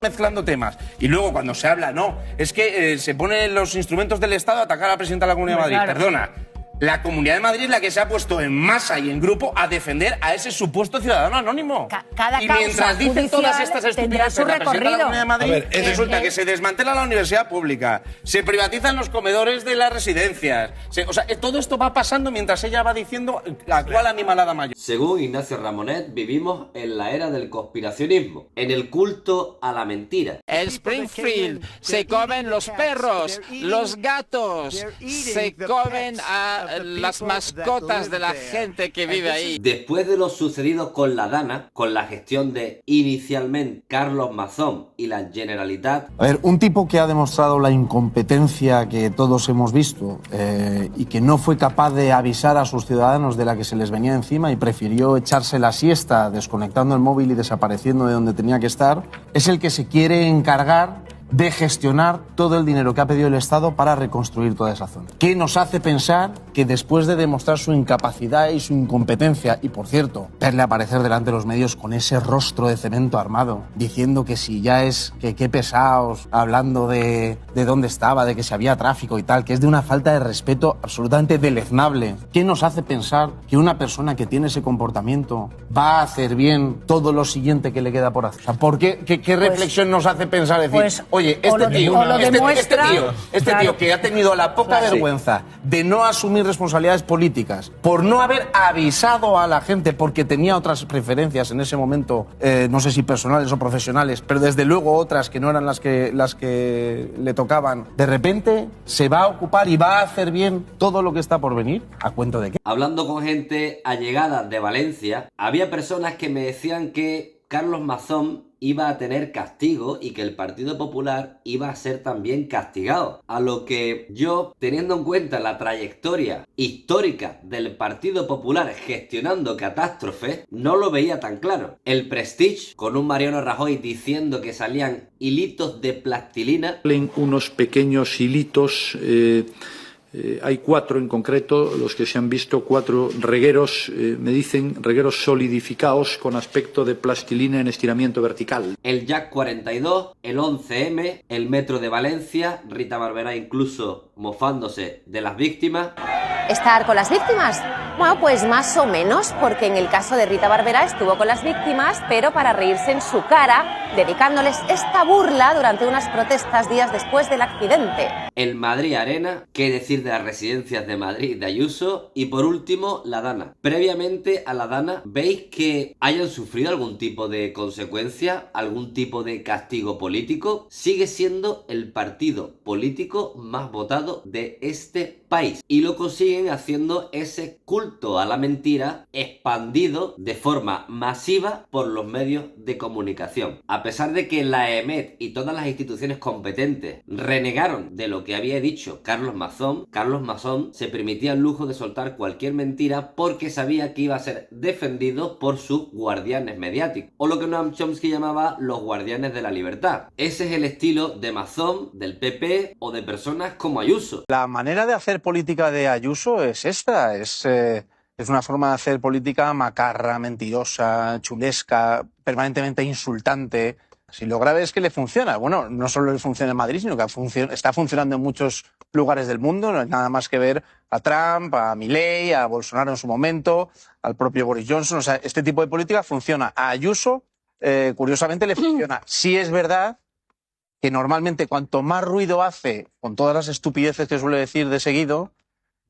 mezclando temas. Y luego cuando se habla, no, es que se ponen los instrumentos del Estado a atacar a la presidenta de la Comunidad de Madrid. Claro. Perdona. La Comunidad de Madrid es la que se ha puesto en masa y en grupo a defender a ese supuesto ciudadano anónimo. Cada y causa mientras dicen todas estas tendrá estupideces su la presidenta de la recorrido. Comunidad de Madrid, resulta que se desmantela la universidad pública, se privatizan los comedores de las residencias. O sea, todo esto va pasando mientras ella va diciendo a cuál animalada mayor. Según Ignacio Ramonet, vivimos en la era del conspiracionismo, en el culto a la mentira. En Springfield se comen los perros, los gatos, se comen a las mascotas de la gente que vive ahí. Después de lo sucedido con la Dana, con la gestión de inicialmente Carlos Mazón y la Generalitat. A ver, un tipo que ha demostrado la incompetencia que todos hemos visto y que no fue capaz de avisar a sus ciudadanos de la que se les venía encima y prefirió echarse la siesta desconectando el móvil y desapareciendo de donde tenía que estar, es el que se quiere encargar de gestionar todo el dinero que ha pedido el Estado para reconstruir toda esa zona. ¿Qué nos hace pensar que después de demostrar su incapacidad y su incompetencia, y por cierto, verle aparecer delante de los medios con ese rostro de cemento armado, diciendo que si ya es, que qué pesados, hablando de dónde estaba, de que si había tráfico y tal, que es de una falta de respeto absolutamente deleznable? ¿Qué nos hace pensar que una persona que tiene ese comportamiento va a hacer bien todo lo siguiente que le queda por hacer? O sea, ¿por qué? ¿Qué reflexión nos hace pensar? Decir, oye, este tío que ha tenido la poca vergüenza de no asumir responsabilidades políticas, por no haber avisado a la gente porque tenía otras preferencias en ese momento, no sé si personales o profesionales, pero desde luego otras que no eran las que le tocaban, de repente se va a ocupar y va a hacer bien todo lo que está por venir. ¿A cuento de qué? Hablando con gente allegada de Valencia, había personas que me decían que Carlos Mazón iba a tener castigo y que el Partido Popular iba a ser también castigado. A lo que yo, teniendo en cuenta la trayectoria histórica del Partido Popular gestionando catástrofes, no lo veía tan claro. El Prestige, con un Mariano Rajoy diciendo que salían hilitos de plastilina. Unos pequeños hilitos... hay 4 en concreto, los que se han visto, 4 regueros, me dicen regueros solidificados con aspecto de plastilina en estiramiento vertical. El Jack 42, el 11M, el Metro de Valencia, Rita Barberá incluso mofándose de las víctimas. ¿Estar con las víctimas? Bueno, pues más o menos, porque en el caso de Rita Barberá estuvo con las víctimas, pero para reírse en su cara, dedicándoles esta burla durante unas protestas días después del accidente. El Madrid Arena, qué decir de las residencias de Madrid de Ayuso, y por último, la Dana. Previamente a la Dana, ¿veis que hayan sufrido algún tipo de consecuencia, algún tipo de castigo político? Sigue siendo el partido político más votado de este país y lo consiguen haciendo ese culto a la mentira expandido de forma masiva por los medios de comunicación. A pesar de que la EMET y todas las instituciones competentes renegaron de lo que había dicho Carlos Mazón se permitía el lujo de soltar cualquier mentira porque sabía que iba a ser defendido por sus guardianes mediáticos, o lo que Noam Chomsky llamaba los guardianes de la libertad. Ese es el estilo de Mazón, del PP o de personas como Ayuso. La manera de hacer política de Ayuso es esta, es una forma de hacer política macarra, mentirosa, chulesca, permanentemente insultante. Si lo grave es que le funciona. Bueno, no solo le funciona en Madrid, sino que está funcionando en muchos lugares del mundo. No hay nada más que ver a Trump, a Milei, a Bolsonaro en su momento, al propio Boris Johnson. O sea, este tipo de política funciona. A Ayuso, curiosamente, le funciona. Sí es verdad que normalmente cuanto más ruido hace, con todas las estupideces que suele decir de seguido,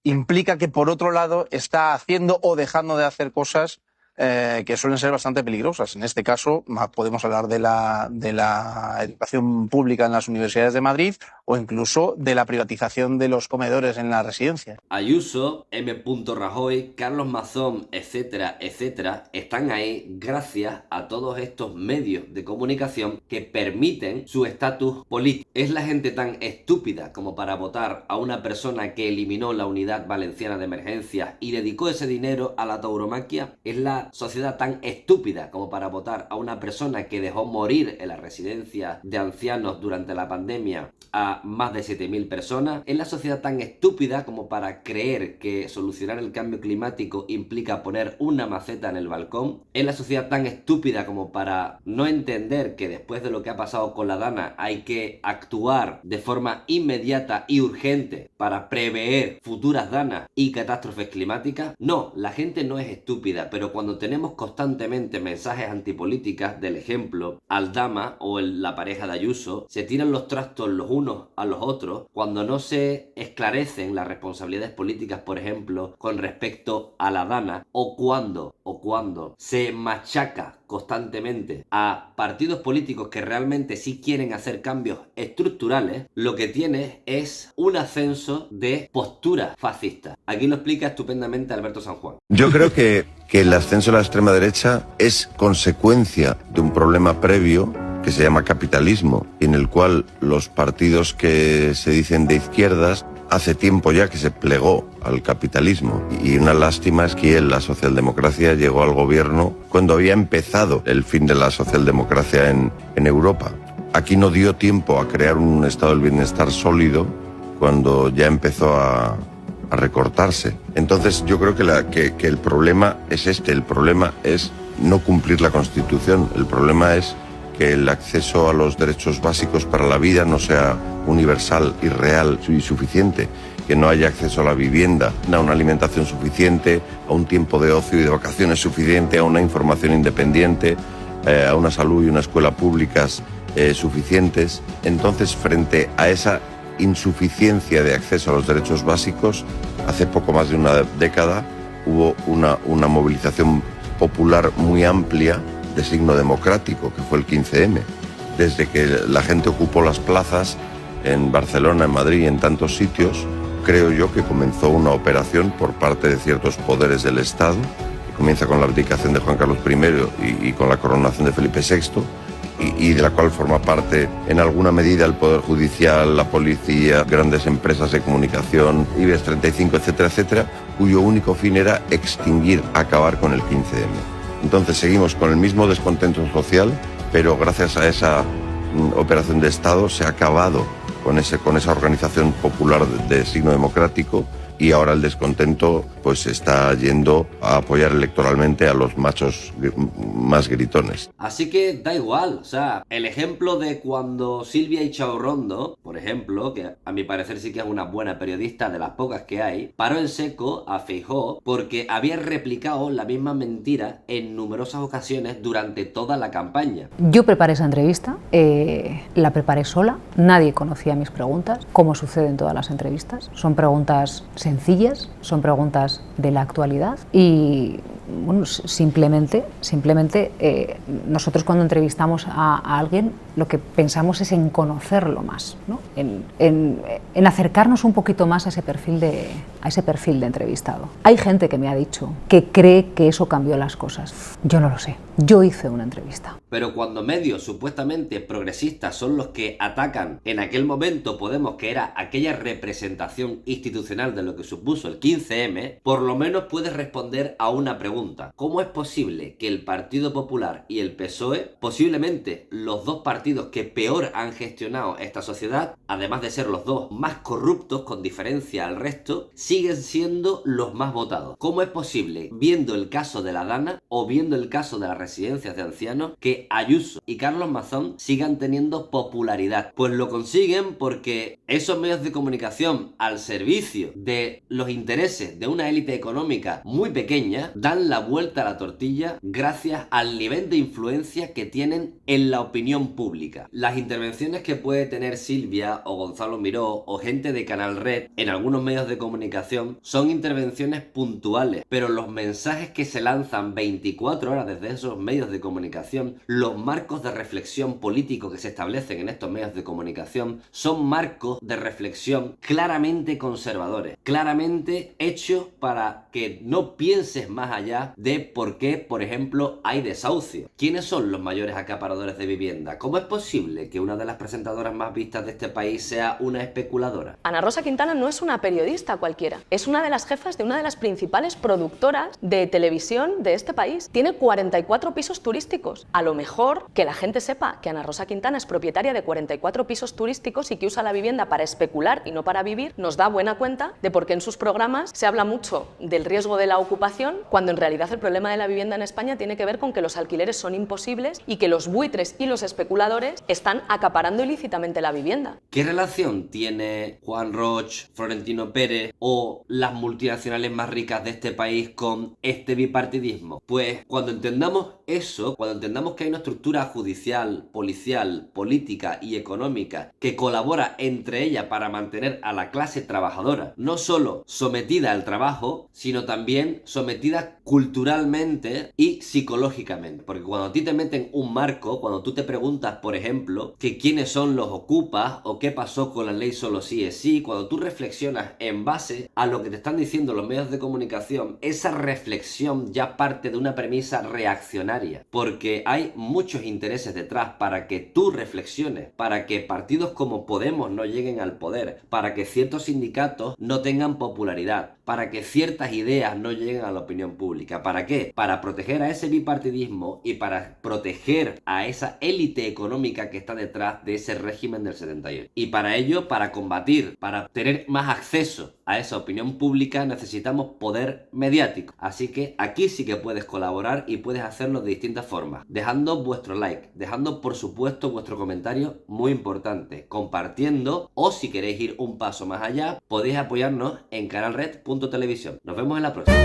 implica que por otro lado está haciendo o dejando de hacer cosas que suelen ser bastante peligrosas. En este caso podemos hablar de la educación pública en las universidades de Madrid o incluso de la privatización de los comedores en las residencias. Ayuso, M. Rajoy, Carlos Mazón, etcétera, etcétera, están ahí gracias a todos estos medios de comunicación que permiten su estatus político. ¿Es la gente tan estúpida como para votar a una persona que eliminó la Unidad Valenciana de Emergencia y dedicó ese dinero a la tauromaquia? ¿Es la sociedad tan estúpida como para votar a una persona que dejó morir en la residencia de ancianos durante la pandemia a a más de 7.000 personas. Es la sociedad tan estúpida como para creer que solucionar el cambio climático implica poner una maceta en el balcón. Es la sociedad tan estúpida como para no entender que después de lo que ha pasado con la Dana hay que actuar de forma inmediata y urgente para prever futuras danas y catástrofes climáticas. No, la gente no es estúpida, pero cuando tenemos constantemente mensajes antipolíticas, del ejemplo Aldama o la pareja de Ayuso, se tiran los trastos los unos a los otros, cuando no se esclarecen las responsabilidades políticas, por ejemplo, con respecto a la Dana, o cuando se machaca constantemente a partidos políticos que realmente sí quieren hacer cambios estructurales, lo que tienes es un ascenso de postura fascista. Aquí lo explica estupendamente Alberto San Juan. Yo creo que el ascenso de la extrema derecha es consecuencia de un problema previo que se llama capitalismo, y en el cual los partidos que se dicen de izquierdas hace tiempo ya que se plegó al capitalismo. Y una lástima es que la socialdemocracia llegó al gobierno cuando había empezado el fin de la socialdemocracia en Europa. Aquí no dio tiempo a crear un estado del bienestar sólido cuando ya empezó a recortarse. Entonces yo creo que el problema es el problema es no cumplir la Constitución, el problema es que el acceso a los derechos básicos para la vida no sea universal y real y suficiente, que no haya acceso a la vivienda, a una alimentación suficiente, a un tiempo de ocio y de vacaciones suficiente, a una información independiente, a una salud y una escuela públicas suficientes. Entonces, frente a esa insuficiencia de acceso a los derechos básicos, hace poco más de una década hubo una movilización popular muy amplia de signo democrático, que fue el 15M. Desde que la gente ocupó las plazas en Barcelona, en Madrid y en tantos sitios, creo yo que comenzó una operación por parte de ciertos poderes del Estado, que comienza con la abdicación de Juan Carlos I y con la coronación de Felipe VI, y de la cual forma parte en alguna medida el Poder Judicial, la policía, grandes empresas de comunicación, IBEX 35, etcétera, etcétera, cuyo único fin era extinguir, acabar con el 15M. Entonces seguimos con el mismo descontento social, pero gracias a esa operación de Estado se ha acabado con esa organización popular de signo democrático, y ahora el descontento pues está yendo a apoyar electoralmente a los machos más gritones. Así que da igual, o sea, el ejemplo de cuando Silvia Ichaurrondo, por ejemplo, que a mi parecer sí que es una buena periodista de las pocas que hay, paró en seco a Feijóo porque había replicado la misma mentira en numerosas ocasiones durante toda la campaña. Yo preparé esa entrevista, la preparé sola, nadie conocía mis preguntas, como sucede en todas las entrevistas. Son preguntas sencillas, son preguntas de la actualidad y bueno, simplemente nosotros cuando entrevistamos a alguien lo que pensamos es en conocerlo más, ¿no? en acercarnos un poquito más a ese perfil de entrevistado. Hay gente que me ha dicho que cree que eso cambió las cosas. Yo no lo sé. Yo hice una entrevista. Pero cuando medios supuestamente progresistas son los que atacan en aquel momento Podemos, que era aquella representación institucional de lo que supuso el 15M, por lo menos puedes responder a una pregunta. ¿Cómo es posible que el Partido Popular y el PSOE, posiblemente los dos partidos que peor han gestionado esta sociedad, además de ser los dos más corruptos con diferencia al resto, siguen siendo los más votados? ¿Cómo es posible, viendo el caso de la Dana o viendo el caso de las residencias de ancianos, que Ayuso y Carlos Mazón sigan teniendo popularidad? Pues lo consiguen porque esos medios de comunicación al servicio de los intereses de una élite económica muy pequeña dan la vuelta a la tortilla gracias al nivel de influencia que tienen en la opinión pública. Las intervenciones que puede tener Silvia o Gonzalo Miró o gente de Canal Red en algunos medios de comunicación son intervenciones puntuales, pero los mensajes que se lanzan 24 horas desde esos medios de comunicación, los marcos de reflexión político que se establecen en estos medios de comunicación son marcos de reflexión claramente conservadores, claramente hechos para que no pienses más allá allá de por qué, por ejemplo, hay desahucio. ¿Quiénes son los mayores acaparadores de vivienda? ¿Cómo es posible que una de las presentadoras más vistas de este país sea una especuladora? Ana Rosa Quintana no es una periodista cualquiera, es una de las jefas de una de las principales productoras de televisión de este país. Tiene 44 pisos turísticos. A lo mejor que la gente sepa que Ana Rosa Quintana es propietaria de 44 pisos turísticos y que usa la vivienda para especular y no para vivir, nos da buena cuenta de por qué en sus programas se habla mucho del riesgo de la ocupación, cuando en realidad el problema de la vivienda en España tiene que ver con que los alquileres son imposibles y que los buitres y los especuladores están acaparando ilícitamente la vivienda. ¿Qué relación tiene Juan Roch, Florentino Pérez o las multinacionales más ricas de este país con este bipartidismo? Pues cuando entendamos eso, cuando entendamos que hay una estructura judicial, policial, política y económica que colabora entre ellas para mantener a la clase trabajadora no solo sometida al trabajo, sino también sometida culturalmente y psicológicamente. Porque cuando a ti te meten un marco, cuando tú te preguntas, por ejemplo, que quiénes son los ocupas o qué pasó con la ley solo sí es sí, cuando tú reflexionas en base a lo que te están diciendo los medios de comunicación, esa reflexión ya parte de una premisa reaccionaria, porque hay muchos intereses detrás para que tú reflexiones, para que partidos como Podemos no lleguen al poder, para que ciertos sindicatos no tengan popularidad, para que ciertas ideas no lleguen a la opinión pública. ¿Para qué? Para proteger a ese bipartidismo y para proteger a esa élite económica que está detrás de ese régimen del 78. Y para ello, para combatir, para tener más acceso a esa opinión pública, necesitamos poder mediático. Así que aquí sí que puedes colaborar y puedes hacerlo de distintas formas. Dejando vuestro like, dejando por supuesto vuestro comentario, muy importante, compartiendo, o si queréis ir un paso más allá, podéis apoyarnos en canalred.televisión. Nos vemos en la próxima.